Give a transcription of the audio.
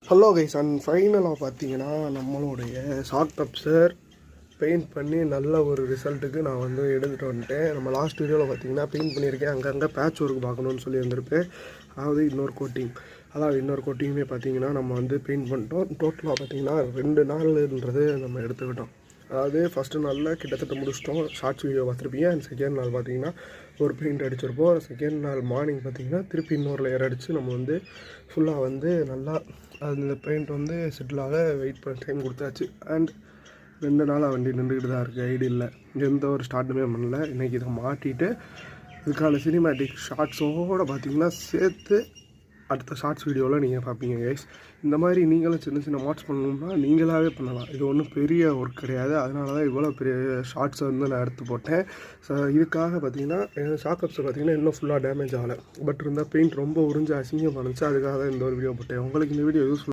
Hello guys, and ஃபைனலாக பார்த்தீங்கன்னா நம்மளுடைய ஷாக் அப்சர் பெயிண்ட் பண்ணி நல்ல ஒரு ரிசல்ட்டுக்கு நான் வந்து எடுத்துகிட்டு வந்துட்டேன். நம்ம லாஸ்ட் வீடியோவில் பார்த்தீங்கன்னா பெயிண்ட் பண்ணியிருக்கேன், அங்கங்கே பேட்ச் ஒர்க் பார்க்கணுன்னு சொல்லி வந்திருப்பேன். அதாவது இன்னொரு கோட்டிங்குமே பார்த்தீங்கன்னா நம்ம வந்து பெயிண்ட் பண்ணிட்டோம். டோட்டலாக பார்த்தீங்கன்னா 2 நாள்ன்றது நம்ம எடுத்துக்கிட்டோம். அதாவது ஃபஸ்ட்டு நாளில் கிட்டத்தட்ட முடிச்சிட்டோம். ஷார்ட்ஸ் வீடியோ பார்த்துருப்பீங்க. அண்ட் செகண்ட் நாள் பார்த்தீங்கன்னா ஒரு பெயிண்ட் அடிச்சிருப்போம். செகண்ட் நாள் மார்னிங் பார்த்தீங்கன்னா திருப்பி இன்னொரு லேயர் அடித்து நம்ம வந்து ஃபுல்லாக வந்து நல்லா அந்த பெயிண்ட் வந்து செட்டிலாக வெயிட் பண்ண டைம் கொடுத்தாச்சு. அண்ட் 2 நாளாக வண்டி நின்றுக்கிட்டு தான் இருக்குது, ஐடி இல்லை, எந்த ஒரு ஸ்டார்ட்டுமே பண்ணல. இன்றைக்கி இதை மாட்டிட்டு இதுக்கான சினிமேட்டிக் ஷார்ட்ஸோடு பார்த்திங்கன்னா சேர்த்து அடுத்த ஷார்ட்ஸ் வீடியோவில் நீங்கள் பார்ப்பீங்க கைஸ். இந்த மாதிரி நீங்களும் சின்ன சின்ன மாட்ஸ் பண்ணணும்னா நீங்களாகவே பண்ணலாம். இது ஒன்றும் பெரிய ஒர்க் கிடையாது. அதனால தான் இவ்வளோ பெரிய ஷார்ட்ஸை வந்து நான் எடுத்து போட்டேன். ஸோ இதுக்காக பார்த்தீங்கன்னா ஷாக் அப்ஸை பார்த்தீங்கன்னா இன்னும் ஃபுல்லாக டேமேஜ் ஆகலை. பட் இருந்தால் பெயிண்ட் ரொம்ப உறிஞ்சு அசிங்கம் பண்ணுச்சு. அதுக்காக தான் இந்த ஒரு வீடியோ போட்டேன். உங்களுக்கு இந்த வீடியோ யூஸ்ஃபுல்